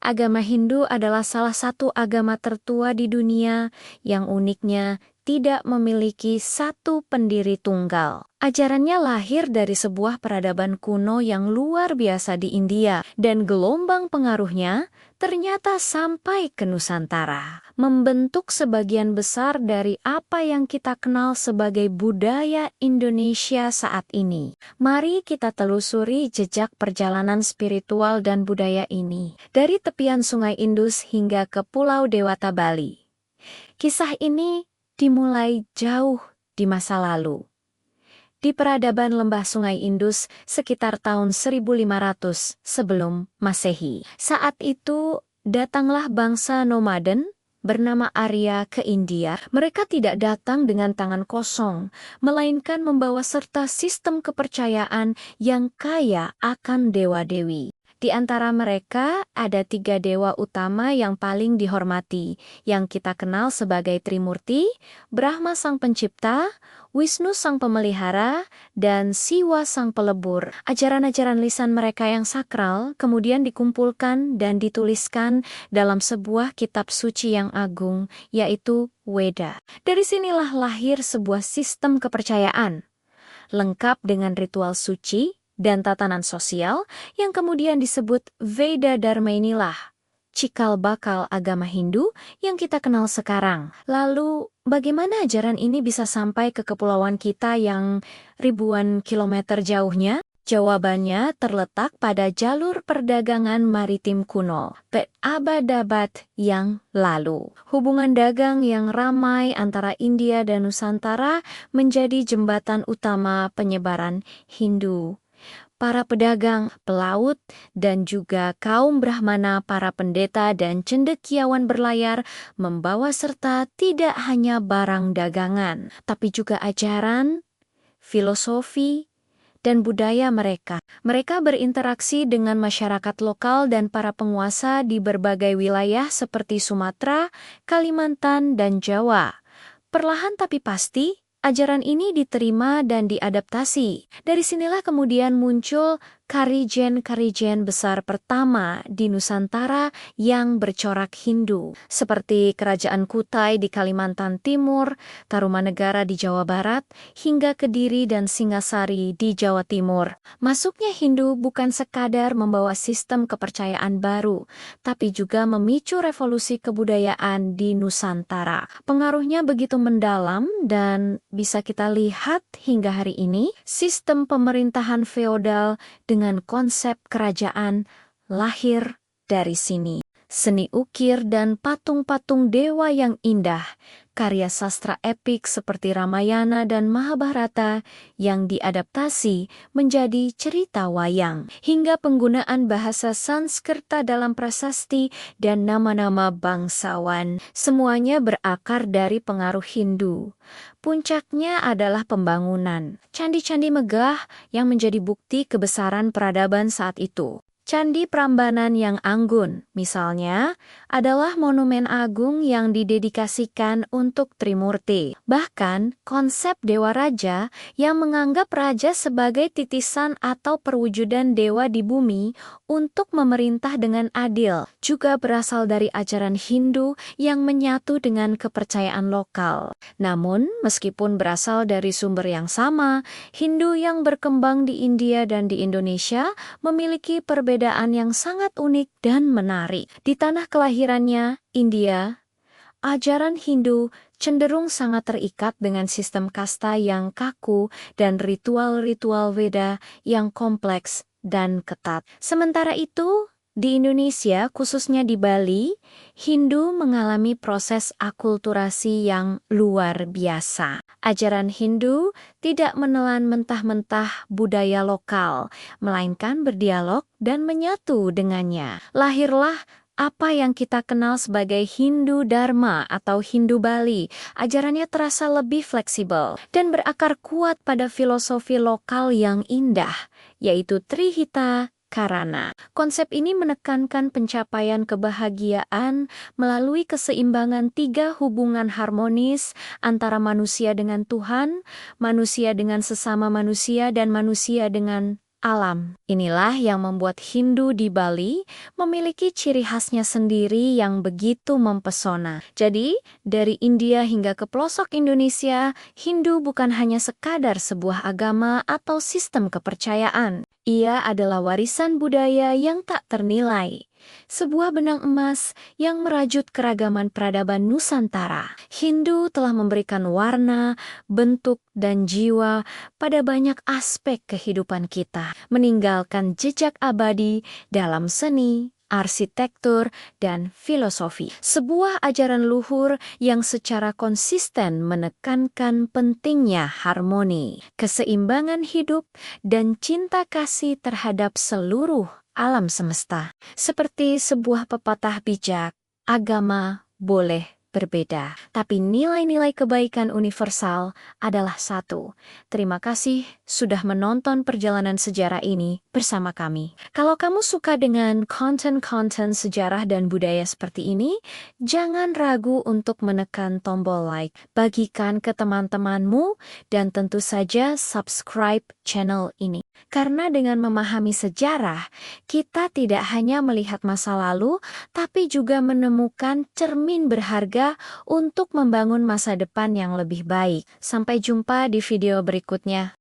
Agama Hindu adalah salah satu agama tertua di dunia yang uniknya tidak memiliki satu pendiri tunggal. Ajarannya lahir dari sebuah peradaban kuno yang luar biasa di India, dan gelombang pengaruhnya ternyata sampai ke Nusantara, membentuk sebagian besar dari apa yang kita kenal sebagai budaya Indonesia saat ini. Mari kita telusuri jejak perjalanan spiritual dan budaya ini, dari tepian Sungai Indus hingga ke Pulau Dewata Bali. Kisah ini dimulai jauh di masa lalu, di peradaban lembah Sungai Indus sekitar tahun 1500 sebelum Masehi. Saat itu, datanglah bangsa nomaden bernama Arya ke India. Mereka tidak datang dengan tangan kosong, melainkan membawa serta sistem kepercayaan yang kaya akan dewa-dewi. Di antara mereka ada 3 dewa utama yang paling dihormati, yang kita kenal sebagai Trimurti, Brahma sang pencipta, Wisnu sang pemelihara, dan Siwa sang pelebur. Ajaran-ajaran lisan mereka yang sakral kemudian dikumpulkan dan dituliskan dalam sebuah kitab suci yang agung, yaitu Weda. Dari sinilah lahir sebuah sistem kepercayaan, lengkap dengan ritual suci dan tatanan sosial yang kemudian disebut Veda Dharma. Inilah cikal bakal agama Hindu yang kita kenal sekarang. Lalu, bagaimana ajaran ini bisa sampai ke kepulauan kita yang ribuan kilometer jauhnya? Jawabannya terletak pada jalur perdagangan maritim kuno, berabad-abad yang lalu. Hubungan dagang yang ramai antara India dan Nusantara menjadi jembatan utama penyebaran Hindu. Para pedagang, pelaut, dan juga kaum Brahmana, para pendeta dan cendekiawan berlayar membawa serta tidak hanya barang dagangan, tapi juga ajaran, filosofi, dan budaya mereka. Mereka berinteraksi dengan masyarakat lokal dan para penguasa di berbagai wilayah seperti Sumatera, Kalimantan, dan Jawa. Perlahan tapi pasti, ajaran ini diterima dan diadaptasi. Dari sinilah kemudian muncul karijen-karijen besar pertama di Nusantara yang bercorak Hindu, seperti Kerajaan Kutai di Kalimantan Timur, Tarumanegara di Jawa Barat, hingga Kediri dan Singasari di Jawa Timur. Masuknya Hindu bukan sekadar membawa sistem kepercayaan baru, tapi juga memicu revolusi kebudayaan di Nusantara. Pengaruhnya begitu mendalam dan bisa kita lihat hingga hari ini, sistem pemerintahan feodal dengan konsep kerajaan lahir dari sini. Seni ukir dan patung-patung dewa yang indah, karya sastra epik seperti Ramayana dan Mahabharata yang diadaptasi menjadi cerita wayang, hingga penggunaan bahasa Sanskerta dalam prasasti dan nama-nama bangsawan. Semuanya berakar dari pengaruh Hindu. Puncaknya adalah pembangunan candi-candi megah yang menjadi bukti kebesaran peradaban saat itu. Candi Prambanan yang anggun, misalnya, adalah monumen agung yang didedikasikan untuk Trimurti. Bahkan, konsep Dewa Raja yang menganggap raja sebagai titisan atau perwujudan dewa di bumi untuk memerintah dengan adil, juga berasal dari ajaran Hindu yang menyatu dengan kepercayaan lokal. Namun, meskipun berasal dari sumber yang sama, Hindu yang berkembang di India dan di Indonesia memiliki perbedaan yang sangat unik dan menarik. Di tanah kelahirannya, India, ajaran Hindu cenderung sangat terikat dengan sistem kasta yang kaku dan ritual-ritual Veda yang kompleks dan ketat. Sementara itu, di Indonesia, khususnya di Bali, Hindu mengalami proses akulturasi yang luar biasa. Ajaran Hindu tidak menelan mentah-mentah budaya lokal, melainkan berdialog dan menyatu dengannya. Lahirlah apa yang kita kenal sebagai Hindu Dharma atau Hindu Bali. Ajarannya terasa lebih fleksibel dan berakar kuat pada filosofi lokal yang indah, yaitu Trihita Karana. Konsep ini menekankan pencapaian kebahagiaan melalui keseimbangan 3 hubungan harmonis antara manusia dengan Tuhan, manusia dengan sesama manusia, dan manusia dengan alam. Inilah yang membuat Hindu di Bali memiliki ciri khasnya sendiri yang begitu mempesona. Jadi, dari India hingga ke pelosok Indonesia, Hindu bukan hanya sekadar sebuah agama atau sistem kepercayaan. Ia adalah warisan budaya yang tak ternilai. Sebuah benang emas yang merajut keragaman peradaban Nusantara. Hindu telah memberikan warna, bentuk, dan jiwa pada banyak aspek kehidupan kita, meninggalkan jejak abadi dalam seni, arsitektur, dan filosofi. Sebuah ajaran luhur yang secara konsisten menekankan pentingnya harmoni, keseimbangan hidup, dan cinta kasih terhadap seluruh alam semesta. Seperti sebuah pepatah bijak, agama boleh berbeda, tapi nilai-nilai kebaikan universal adalah satu. Terima kasih sudah menonton perjalanan sejarah ini bersama kami. Kalau kamu suka dengan konten-konten sejarah dan budaya seperti ini, jangan ragu untuk menekan tombol like, bagikan ke teman-temanmu, dan tentu saja subscribe channel ini. Karena dengan memahami sejarah, kita tidak hanya melihat masa lalu, tapi juga menemukan cermin berharga untuk membangun masa depan yang lebih baik. Sampai jumpa di video berikutnya.